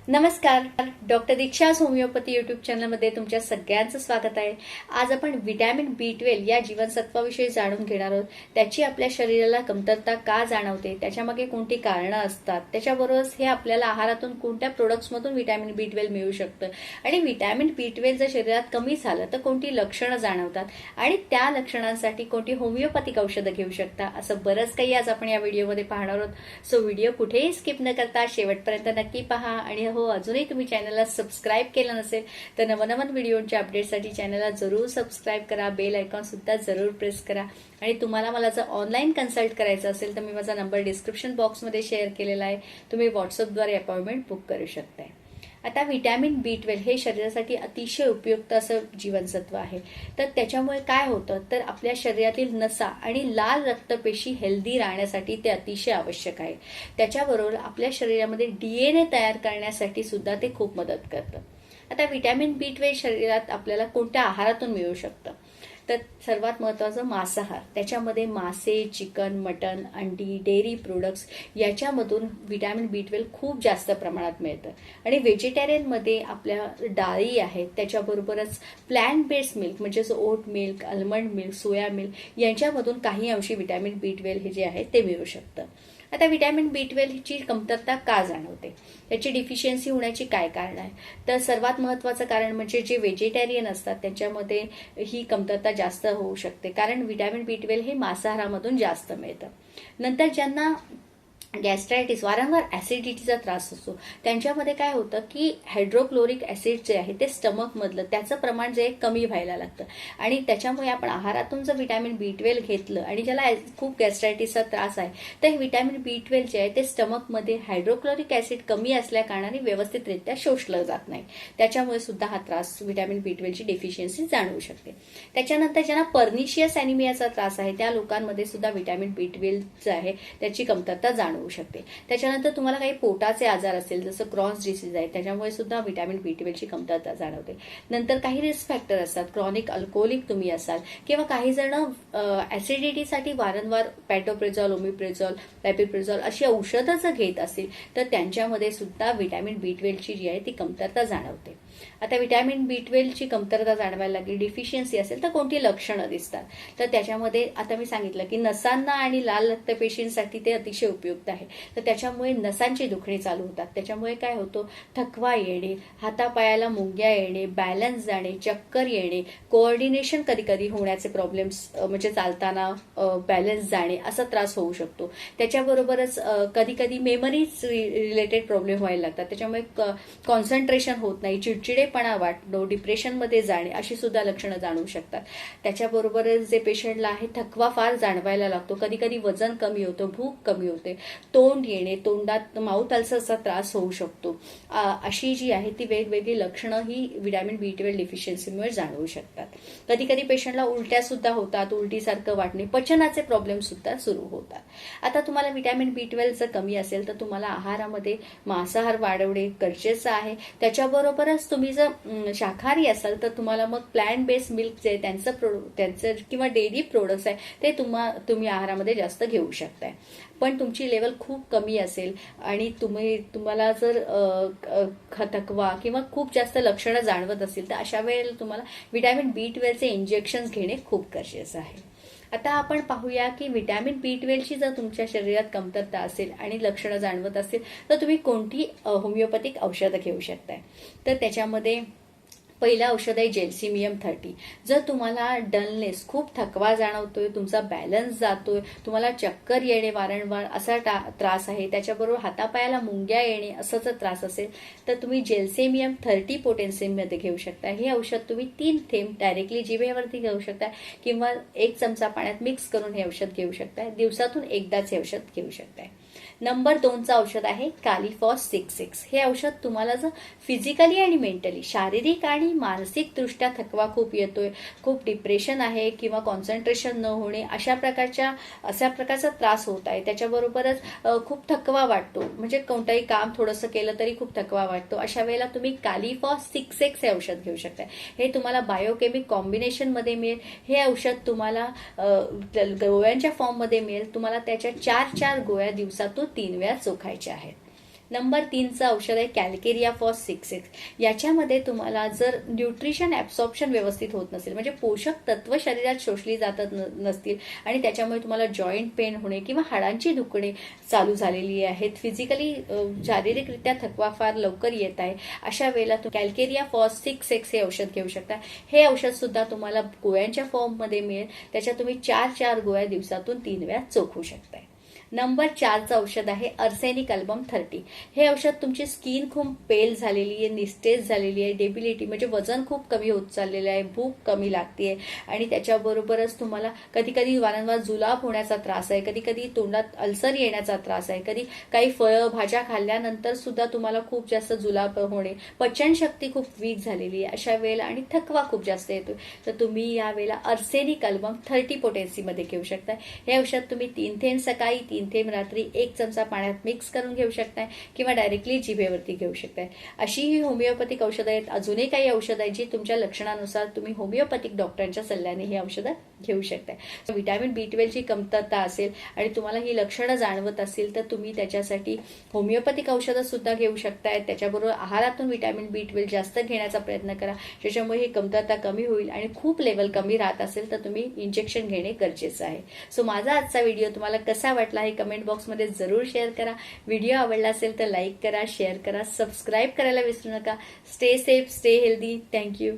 नमस्कार. Doctor दीक्षाज homeopathy YouTube चॅनलमध्ये तुमच्या सगळ्यांचं स्वागत आहे. आज आपण व्हिटॅमिन B12 या जीवनसत्वाविषयी जाणून घेणार आहोत. त्याची आपल्या शरीराला कमतरता का जाणवते, त्याच्यामागे कोणती कारणं असतात, त्याच्याबरोबरच हे आपल्याला आहारातून कोणत्या प्रोडक्ट्समधून व्हिटॅमिन B12 मिळू शकतं आणि व्हिटॅमिन B12 जर शरीरात कमी झालं तर कोणती लक्षणं जाणवतात आणि त्या लक्षणांसाठी कोणती होमिओपॅथिक औषधं घेऊ शकता, असं बरंच काही आज आपण या व्हिडिओमध्ये पाहणार आहोत. सो व्हिडिओ कुठेही स्किप न करता शेवटपर्यंत नक्की पहा आणि अजूनही तुम्ही चॅनलला सबस्क्राईब केलं नसेल तर नवनवीन व्हिडिओच्या अपडेटसाठी चॅनलला जरूर सबस्क्राईब करा, बेल आयकॉन सुद्धा जरूर प्रेस करा. आणि तुम्हाला मला जर ऑनलाईन कन्सल्ट करायचं असेल तर मी माझा नंबर डिस्क्रिप्शन बॉक्समध्ये शेअर केलेला आहे. तुम्ही व्हॉट्सअपद्वारे अपॉइंटमेंट बुक करू शकताय. आता व्हिटॅमिन B12 हे शरीरासाठी अतिशय उपयुक्त असं जीवनसत्व आहे. तर त्याच्यामुळे काय होतं तर आपल्या शरीरातील नसा आणि लाल रक्तपेशी हेल्दी राहण्यासाठी ते अतिशय आवश्यक आहे. त्याच्याबरोबर आपल्या शरीरामध्ये DNA तयार करण्यासाठी सुद्धा ते खूप मदत करतं. आता व्हिटॅमिन B12 शरीरात आपल्याला कोणत्या आहारातून मिळू शकतं तर सर्वात महत्त्वाचं मांसाहार. त्याच्यामध्ये मासे, चिकन, मटन, अंडी, डेअरी प्रोडक्ट्स याच्यामधून व्हिटॅमिन B12 खूप जास्त प्रमाणात मिळतं. आणि व्हेजिटेरियनमध्ये आपल्या डाळी आहेत, त्याच्याबरोबरच प्लॅन्ट बेस्ड मिल्क म्हणजेच oat milk, almond milk, soya milk यांच्यामधून काही अंशी व्हिटॅमिन B12 हे जे आहे ते मिळू शकतं. आता व्हिटॅमिन B12 ची कमतरता का जाणवते, त्याची डिफिशियन्सी होण्याची काय कारण आहे तर सर्वात महत्त्वाचं कारण म्हणजे जे व्हेजिटेरियन असतात त्यांच्यामध्ये ही कमतरता जास्त होऊ शकते, कारण व्हिटॅमिन B12 हे मांसाहारामधून जास्त मिळतं. नंतर ज्यांना गॅस्ट्रायटिस वारंवार ऍसिडिटीचा त्रास असतो त्यांच्यामध्ये काय होतं की हायड्रोक्लोरिक ऍसिड जे आहे ते स्टमक मधलं त्याचं प्रमाण जे कमी व्हायला लागतं आणि त्याच्यामुळे आपण आहारातून जर व्हिटॅमिन B12 घेतलं आणि ज्याला खूप गॅस्ट्रायटिसचा त्रास आहे तर हे व्हिटॅमिन B12 जे आहे ते स्टमकमध्ये हायड्रोक्लोरिक ऍसिड कमी असल्या कारणाने व्यवस्थितरित्या शोषलं जात नाही. त्याच्यामुळे सुद्धा हा त्रास व्हिटॅमिन B12 ची डेफिशियन्सी जाणवू शकते. त्याच्यानंतर ज्यांना पर्निशियस अॅनिमियाचा त्रास आहे त्या लोकांमध्ये सुद्धा व्हिटॅमिन B12 जे आहे त्याची कमतरता जाणवू शकते. त्याच्यानंतर तुम्हाला काही पोटाचे आजार असेल जसं क्रॉस डिसीज आहे त्याच्यामुळे सुद्धा व्हिटॅमिन B12 ची कमतरता जाणवते. नंतर काही रिस्क फॅक्टर असतात, क्रॉनिक अल्कोहोलिक तुम्ही असाल किंवा काही जण ऍसिडिटीसाठी वारंवार पॅटोप्रेझॉल, ओमिप्रेझॉल, लॅपिप्रेझॉल अशी औषधं जर घेत असतील तर त्यांच्यामध्ये सुद्धा व्हिटॅमिन B12 ची जी आहे ती कमतरता जाणवते. आता व्हिटॅमिन B12 ची कमतरता जाणवायला लागली, डिफिशियन्सी असेल तर कोणती लक्षणं दिसतात तर त्याच्यामध्ये आता मी सांगितलं की नसांना आणि लाल रक्तपेशींसाठी ते अतिशय उपयुक्त आहे. तर त्याच्यामुळे नसांची दुखणी चालू होतात. त्याच्यामुळे काय होतं, थकवा येणे, हातापायाला मुंग्या येणे, बॅलन्स जाणे, चक्कर येणे, कोऑर्डिनेशन कधी कधी होण्याचे प्रॉब्लेम्स म्हणजे चालताना बॅलन्स जाणे असा त्रास होऊ शकतो. त्याच्याबरोबरच कधी कधी मेमरीज रिलेटेड प्रॉब्लेम व्हायला लागतात. त्याच्यामुळे कॉन्सन्ट्रेशन होत नाही, चिडचिडेपणा वाटणं, डिप्रेशनमध्ये जाणे अशी सुद्धा लक्षणं जाणवू शकतात. त्याच्याबरोबरच जे पेशंटला आहे थकवा फार जाणवायला लागतो, कधी कधी वजन कमी होतं, भूक कमी होते, तोंड येणे, तोंडात माउथ अल्सरचा त्रास होऊ शकतो. अशी जी आहे ती वेगवेगळी लक्षणं ही व्हिटॅमिन B12 डिफिशियन्सीमुळे जाणवू शकतात. कधी कधी पेशंटला उलट्या सुद्धा होतात, उलटीसारखं वाटणे, पचनाचे प्रॉब्लेम सुद्धा सुरू होतात. आता तुम्हाला व्हिटॅमिन B12 जर कमी असेल तर तुम्हाला आहारामध्ये मांसाहार वाढवणे गरजेचं आहे. त्याच्याबरोबरच तुम्ही जर शाकाहारी असाल तर तुम्हाला मग प्लॅन्ट बेस्ड मिल्क जे त्यांचं किंवा डेअरी प्रोडक्ट्स आहे ते तुम्ही आहारामध्ये जास्त घेऊ शकताय. पण तुमची लेवल खूप कमी असेल आणि तुम्हाला जर थकवा किंवा खूप जास्त लक्षणं जाणवत असेल तर अशा वेळेला तुम्हाला व्हिटॅमिन B12 चे इंजेक्शन्स घेणे खूप गरजेचं आहे. आता आपण पाहूया की व्हिटॅमिन B12 ची जर तुमच्या शरीरात कमतरता असेल आणि लक्षणं जाणवत असतील तर तुम्ही कोणती होमिओपॅथिक औषधं घेऊ शकताय तर त्याच्यामध्ये पहिलं औषध आहे जेल्सिमियम 30. जर तुम्हाला डलनेस, खूप थकवा जाणवतोय, तुमचा बॅलन्स जातोय, तुम्हाला चक्कर येणे वारंवार असा त्रास आहे, त्याच्याबरोबर हातापायाला मुंग्या येणे असा जर त्रास असेल तर तुम्ही जेल्सिमियम 30 पोटेन्शियममध्ये घेऊ शकता. हे औषध तुम्ही 3 थेंब डायरेक्टली जिभेवरती घेऊ शकता किंवा 1 चमचा पाण्यात मिक्स करून हे औषध घेऊ शकता. दिवसातून एकदाच हे औषध घेऊ शकता. नंबर 2चं औषध आहे कॅलिफॉस 66. हे औषध तुम्हाला जर फिजिकली आणि मेंटली, शारीरिक आणि मानसिक दृष्ट्या थकवा खूप येतोय, खूप डिप्रेशन आहे किंवा कॉन्सन्ट्रेशन न होणे अशा प्रकारचा त्रास होत आहे, त्याच्याबरोबरच खूप थकवा वाटतो, म्हणजे कोणतंही काम थोडंसं केलं तरी खूप थकवा वाटतो, अशा वेळेला तुम्ही कॅलिफॉस 66 हे औषध घेऊ शकता. हे तुम्हाला बायोकेमिक कॉम्बिनेशन मध्ये मिळेल. हे औषध तुम्हाला गोळ्यांच्या फॉर्म मध्ये मिळेल. तुम्हाला त्याच्या 4 गोळ्या दिवसातून 3 वेळा चोखायच्या आहेत. नंबर 3चं औषध आहे कॅल्केरिया फॉर 6 याच्यामध्ये तुम्हाला जर न्यूट्रिशन ॲब्सॉर्प्शन व्यवस्थित होत नसेल, म्हणजे पोषक तत्व शरीरात शोषली जातात नसतील आणि त्याच्यामुळे तुम्हाला जॉईंट पेन होणे किंवा हाडांची दुखणे चालू झालेली आहेत, फिजिकली शारीरिकरित्या थकवा फार लवकर येत आहे, अशा वेळेला तुम्ही कॅल्केरिया फॉर 6 हे औषध घेऊ शकता. हे औषध सुद्धा तुम्हाला गोळ्यांच्या फॉर्ममध्ये मिळेल. त्याच्यात तुम्ही 4 गोळ्या दिवसातून 3 वेळा चोखू शकताय. नंबर 4चं औषध आहे अर्सेनिक अल्बम 30. हे औषध तुमची स्किन खूप पेल झालेली आहे, निस्टेज झालेली आहे, डेबिलिटी म्हणजे वजन खूप कमी होत चाललेलं आहे, भूक कमी लागते आणि त्याच्याबरोबरच तुम्हाला कधी कधी वारंवार जुलाब होण्याचा त्रास आहे, कधी कधी तोंडात अल्सर येण्याचा त्रास आहे, कधी काही फळं भाज्या खाल्ल्यानंतर सुद्धा तुम्हाला खूप जास्त जुलाब होणे, पचनशक्ती खूप वीक झालेली आहे अशा वेळेला आणि थकवा खूप जास्त येतो. तर तुम्ही या वेळेला अर्सेनिक अल्बम 30 पोटेन्सीमध्ये घेऊ शकता. हे औषध तुम्ही 3 थेंब सकाळी, 3 थेंब रात्री 1 चमचा पाण्यात मिक्स करून घेऊ शकताय किंवा डायरेक्टली जिभेवरती घेऊ शकताय. अशी ही होमिओपॅथिक औषधं आहेत. अजूनही काही औषधं आहेत जी तुमच्या लक्षणानुसार तुम्ही होमिओपॅथिक डॉक्टरांच्या सल्ल्याने ही औषधं घेऊ शकताय. व्हिटॅमिन B12 ची कमतरता असेल आणि तुम्हाला ही लक्षणं जाणवत असेल तर तुम्ही त्याच्यासाठी होमिओपॅथिक औषधं सुद्धा घेऊ शकताय. त्याच्याबरोबर आहारातून व्हिटॅमिन B12 जास्त घेण्याचा प्रयत्न करा, ज्याच्यामुळे ही कमतरता कमी होईल आणि खूप लेवल कमी राहत असेल तर तुम्ही इंजेक्शन घेणे गरजेचं आहे. सो माझा आजचा व्हिडिओ तुम्हाला कसा वाटला हे कमेंट बॉक्समध्ये जरूर शेअर करा. व्हिडिओ आवडला असेल तर लाईक करा, शेअर करा, सबस्क्राईब करायला विसरू नका. Stay safe, stay healthy. Thank you.